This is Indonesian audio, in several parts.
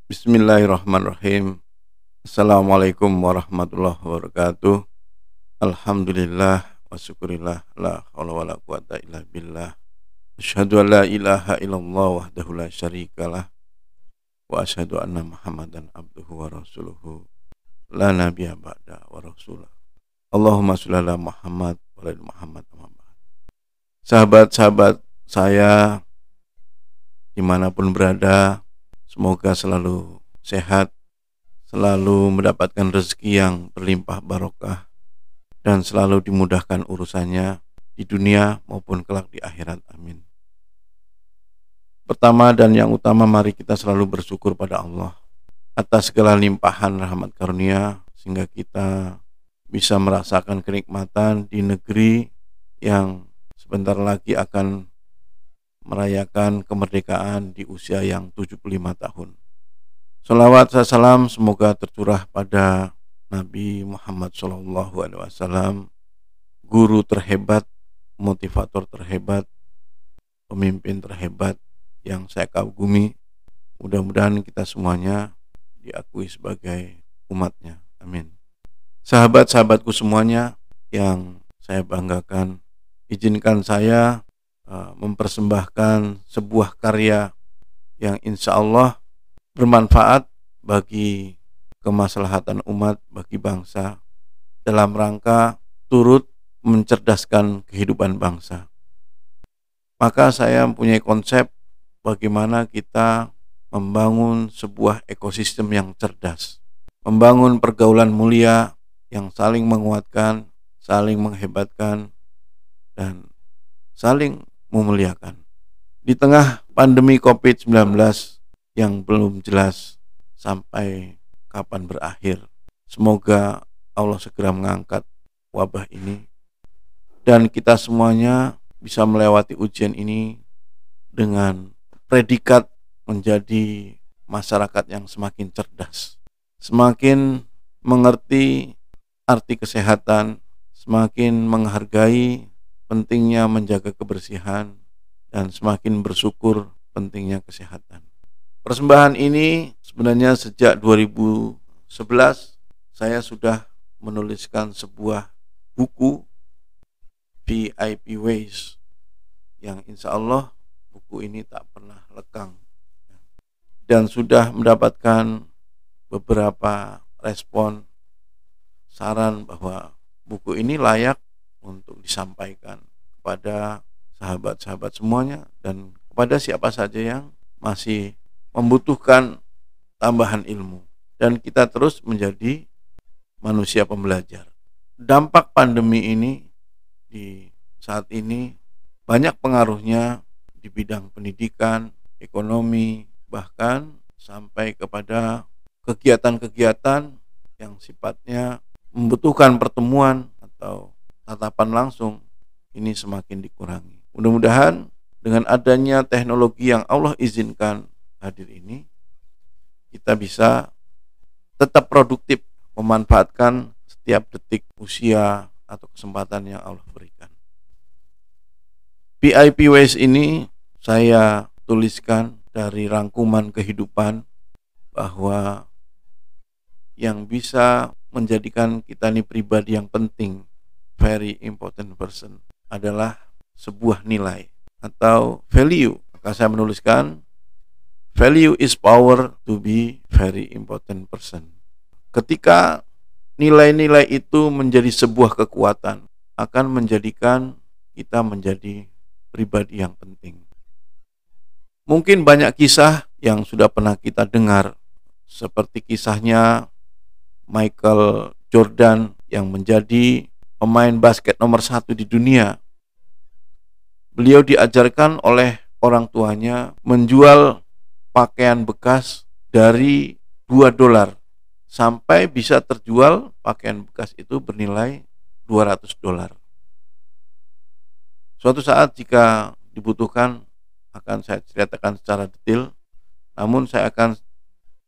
Bismillahirrahmanirrahim. Assalamualaikum warahmatullahi wabarakatuh. Alhamdulillah wa syukurillah la haula wala quwata illa billah. Asyhadu an la ilaha illallah wahdahu la syarikalah wa asyhadu anna Muhammadan abduhu wa rasuluhu la nabiyya ba'da wa rasulah. Allahumma shalli ala Muhammad wa ala Muhammad amma ba'd. Sahabat-sahabat saya dimanapun berada, semoga selalu sehat, selalu mendapatkan rezeki yang berlimpah barokah, dan selalu dimudahkan urusannya di dunia maupun kelak di akhirat. Amin. Pertama dan yang utama, mari kita selalu bersyukur pada Allah atas segala limpahan rahmat karunia, sehingga kita bisa merasakan kenikmatan di negeri yang sebentar lagi akan merayakan kemerdekaan di usia yang 75 tahun. Salawat dan salam semoga tercurah pada Nabi Muhammad SAW, guru terhebat, motivator terhebat, pemimpin terhebat yang saya kagumi. Mudah-mudahan kita semuanya diakui sebagai umatnya. Amin. Sahabat-sahabatku semuanya yang saya banggakan, izinkan saya mempersembahkan sebuah karya yang insya Allah bermanfaat bagi kemaslahatan umat, bagi bangsa, dalam rangka turut mencerdaskan kehidupan bangsa. Maka saya mempunyai konsep bagaimana kita membangun sebuah ekosistem yang cerdas, membangun pergaulan mulia yang saling menguatkan, saling menghebatkan, dan saling memuliakan. Di tengah pandemi COVID-19 yang belum jelas sampai kapan berakhir, semoga Allah segera mengangkat wabah ini dan kita semuanya bisa melewati ujian ini dengan predikat menjadi masyarakat yang semakin cerdas, semakin mengerti arti kesehatan, semakin menghargai pentingnya menjaga kebersihan, dan semakin bersyukur pentingnya kesehatan. Persembahan ini sebenarnya sejak 2011 saya sudah menuliskan sebuah buku VIP Ways yang insya Allah buku ini tak pernah lekang dan sudah mendapatkan beberapa respon saran bahwa buku ini layak untuk disampaikan kepada sahabat-sahabat semuanya dan kepada siapa saja yang masih membutuhkan tambahan ilmu, dan kita terus menjadi manusia pembelajar. Dampak pandemi ini di saat ini banyak pengaruhnya di bidang pendidikan, ekonomi, bahkan sampai kepada kegiatan-kegiatan yang sifatnya membutuhkan pertemuan atau tatapan langsung, ini semakin dikurangi. Mudah-mudahan dengan adanya teknologi yang Allah izinkan hadir ini, kita bisa tetap produktif memanfaatkan setiap detik usia atau kesempatan yang Allah berikan. VIP Ways ini saya tuliskan dari rangkuman kehidupan bahwa yang bisa menjadikan kita ini pribadi yang penting, very important person, adalah sebuah nilai atau value. Maka saya menuliskan value is power to be very important person. Ketika nilai-nilai itu menjadi sebuah kekuatan, akan menjadikan kita menjadi pribadi yang penting. Mungkin banyak kisah yang sudah pernah kita dengar, seperti kisahnya Michael Jordan yang menjadi pemain basket nomor 1 di dunia. Beliau diajarkan oleh orang tuanya menjual pakaian bekas dari $2 sampai bisa terjual pakaian bekas itu bernilai $200. Suatu saat jika dibutuhkan akan saya ceritakan secara detail, namun saya akan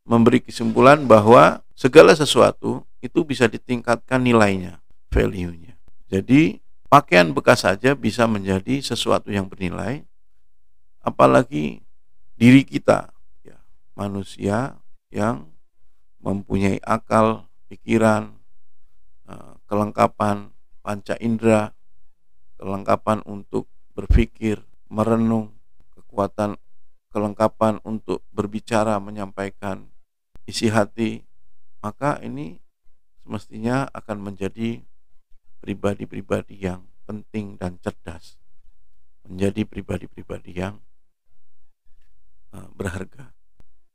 memberi kesimpulan bahwa segala sesuatu itu bisa ditingkatkan nilainya, value-nya. Jadi pakaian bekas saja bisa menjadi sesuatu yang bernilai, apalagi diri kita, ya, manusia yang mempunyai akal, pikiran, kelengkapan panca indera, kelengkapan untuk berpikir, merenung, kekuatan, kelengkapan untuk berbicara, menyampaikan isi hati, maka ini semestinya akan menjadi pribadi-pribadi yang penting dan cerdas, menjadi pribadi-pribadi yang berharga.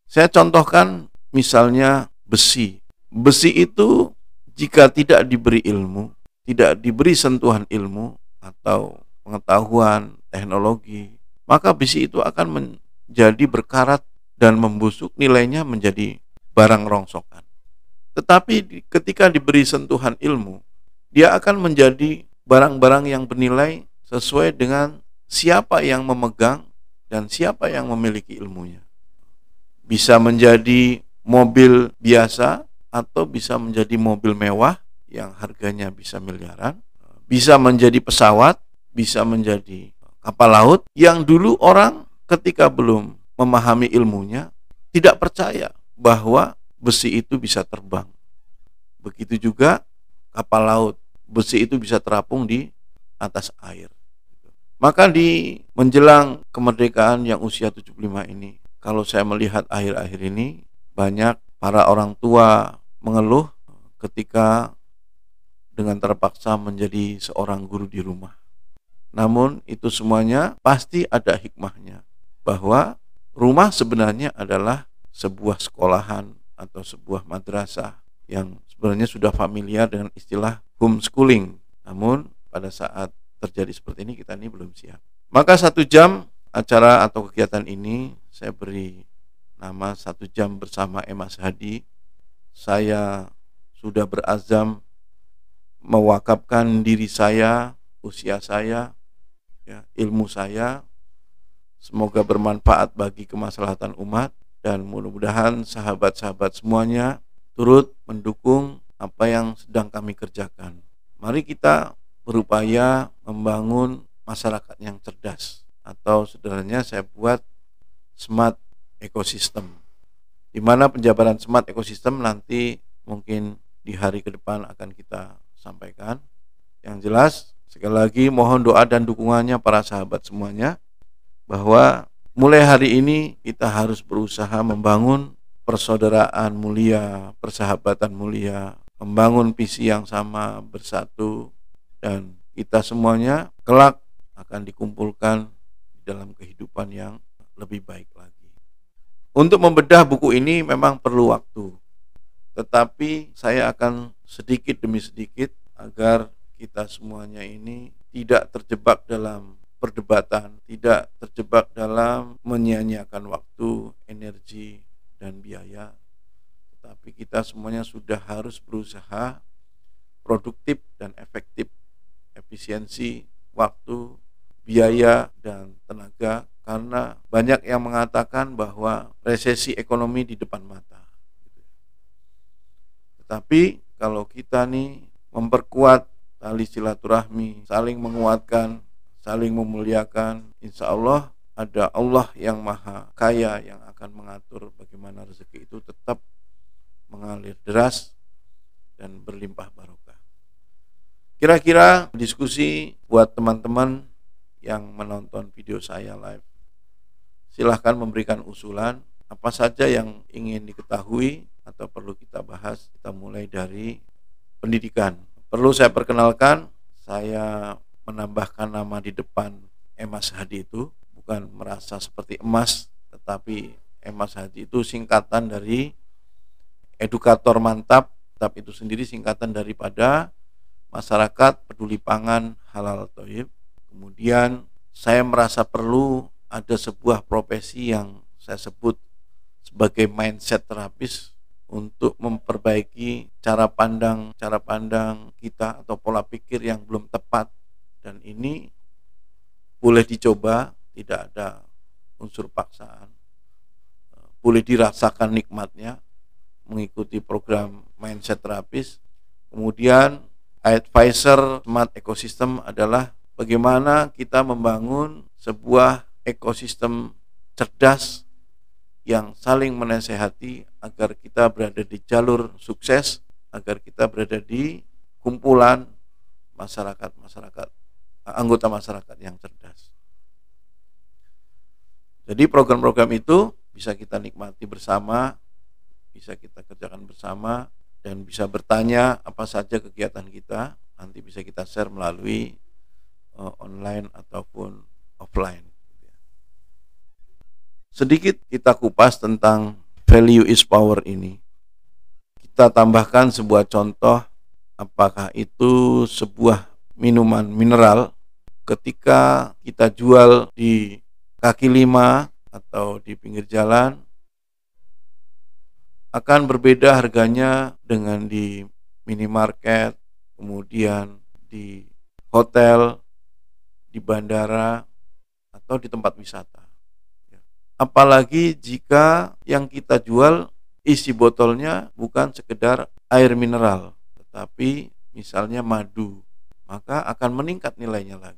Saya contohkan misalnya besi. Besi itu jika tidak diberi ilmu, tidak diberi sentuhan ilmu atau pengetahuan, teknologi, maka besi itu akan menjadi berkarat dan membusuk, nilainya menjadi barang rongsokan. Tetapi ketika diberi sentuhan ilmu, dia akan menjadi barang-barang yang bernilai sesuai dengan siapa yang memegang dan siapa yang memiliki ilmunya. Bisa menjadi mobil biasa atau bisa menjadi mobil mewah yang harganya bisa miliaran, bisa menjadi pesawat, bisa menjadi kapal laut yang dulu orang ketika belum memahami ilmunya tidak percaya bahwa besi itu bisa terbang. Begitu juga kapal laut, besi itu bisa terapung di atas air. Maka di menjelang kemerdekaan yang usia 75 ini, kalau saya melihat akhir-akhir ini, banyak para orang tua mengeluh ketika dengan terpaksa menjadi seorang guru di rumah. Namun itu semuanya pasti ada hikmahnya, bahwa rumah sebenarnya adalah sebuah sekolahan atau sebuah madrasah yang sebenarnya sudah familiar dengan istilah homeschooling. Namun pada saat terjadi seperti ini, kita ini belum siap. Maka 1 jam acara atau kegiatan ini saya beri nama 1 jam bersama Emas Hadi. Saya sudah berazam mewakafkan diri saya, usia saya, ilmu saya, semoga bermanfaat bagi kemaslahatan umat, dan mudah-mudahan sahabat-sahabat semuanya turut mendukung apa yang sedang kami kerjakan. Mari kita berupaya membangun masyarakat yang cerdas, atau sederhananya saya buat smart ecosystem, di mana penjabaran smart ecosystem nanti mungkin di hari ke depan akan kita sampaikan. Yang jelas, sekali lagi mohon doa dan dukungannya para sahabat semuanya, bahwa mulai hari ini kita harus berusaha membangun persaudaraan mulia, persahabatan mulia, membangun visi yang sama, bersatu, dan kita semuanya kelak akan dikumpulkan dalam kehidupan yang lebih baik lagi. Untuk membedah buku ini memang perlu waktu, tetapi saya akan sedikit demi sedikit agar kita semuanya ini tidak terjebak dalam perdebatan, tidak terjebak dalam menyia-nyiakan waktu, energi, dan biaya, tetapi kita semuanya sudah harus berusaha produktif dan efektif, efisiensi waktu, biaya, dan tenaga, karena banyak yang mengatakan bahwa resesi ekonomi di depan mata. Tetapi kalau kita nih memperkuat tali silaturahmi, saling menguatkan, saling memuliakan, insya Allah ada Allah yang maha kaya yang akan mengatur bagaimana rezeki itu tetap mengalir deras dan berlimpah barokah. Kira-kira diskusi buat teman-teman yang menonton video saya live, silahkan memberikan usulan apa saja yang ingin diketahui atau perlu kita bahas. Kita mulai dari pendidikan. Perlu saya perkenalkan, saya menambahkan nama di depan Emas Hadi itu bukan merasa seperti emas, tetapi Emas Hadi itu singkatan dari edukator mantap, tapi itu sendiri singkatan daripada masyarakat peduli pangan halal thayyib. Kemudian saya merasa perlu ada sebuah profesi yang saya sebut sebagai mindset terapis untuk memperbaiki cara pandang kita atau pola pikir yang belum tepat, dan ini boleh dicoba, tidak ada unsur paksaan, boleh dirasakan nikmatnya mengikuti program mindset terapis. Kemudian advisor smart ecosystem adalah bagaimana kita membangun sebuah ekosistem cerdas yang saling menasehati agar kita berada di jalur sukses, agar kita berada di kumpulan masyarakat anggota masyarakat yang cerdas. Jadi program-program itu bisa kita nikmati bersama, bisa kita kerjakan bersama, dan bisa bertanya apa saja kegiatan kita, nanti bisa kita share melalui online ataupun offline. Sedikit kita kupas tentang value is power ini. Kita tambahkan sebuah contoh, apakah itu sebuah minuman mineral ketika kita jual di kaki lima atau di pinggir jalan akan berbeda harganya dengan di minimarket, kemudian di hotel, di bandara, atau di tempat wisata. Apalagi jika yang kita jual isi botolnya bukan sekedar air mineral, tetapi misalnya madu, maka akan meningkat nilainya lagi.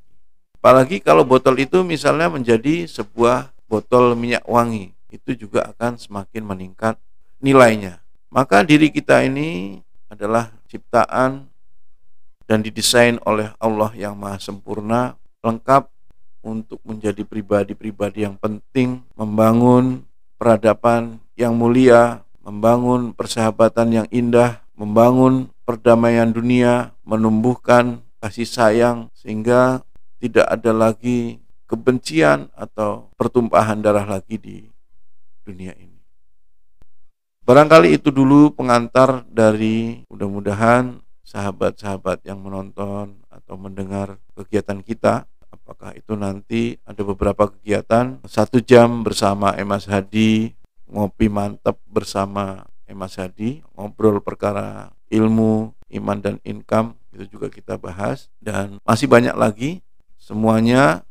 Apalagi kalau botol itu misalnya menjadi sebuah botol minyak wangi, itu juga akan semakin meningkat nilainya. Maka diri kita ini adalah ciptaan dan didesain oleh Allah yang Maha Sempurna, lengkap untuk menjadi pribadi-pribadi yang penting, membangun peradaban yang mulia, membangun persahabatan yang indah, membangun perdamaian dunia, menumbuhkan kasih sayang sehingga tidak ada lagi kebencian atau pertumpahan darah lagi di dunia ini. Barangkali itu dulu pengantar dari mudah-mudahan sahabat-sahabat yang menonton atau mendengar kegiatan kita. Apakah itu nanti ada beberapa kegiatan 1 jam bersama Mas Hadi, ngopi mantap bersama Mas Hadi, ngobrol perkara ilmu, iman dan income, itu juga kita bahas, dan masih banyak lagi, semuanya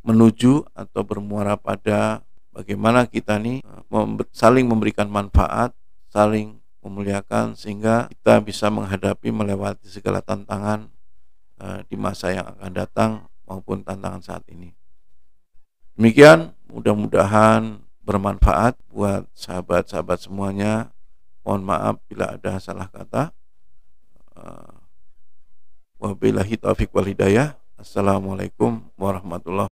menuju atau bermuara pada bagaimana kita nih saling memberikan manfaat, saling memuliakan sehingga kita bisa menghadapi melewati segala tantangan di masa yang akan datang maupun tantangan saat ini. Demikian, mudah-mudahan bermanfaat buat sahabat-sahabat semuanya. Mohon maaf bila ada salah kata. Wabillahi taufiq wal hidayah. Assalamualaikum warahmatullahi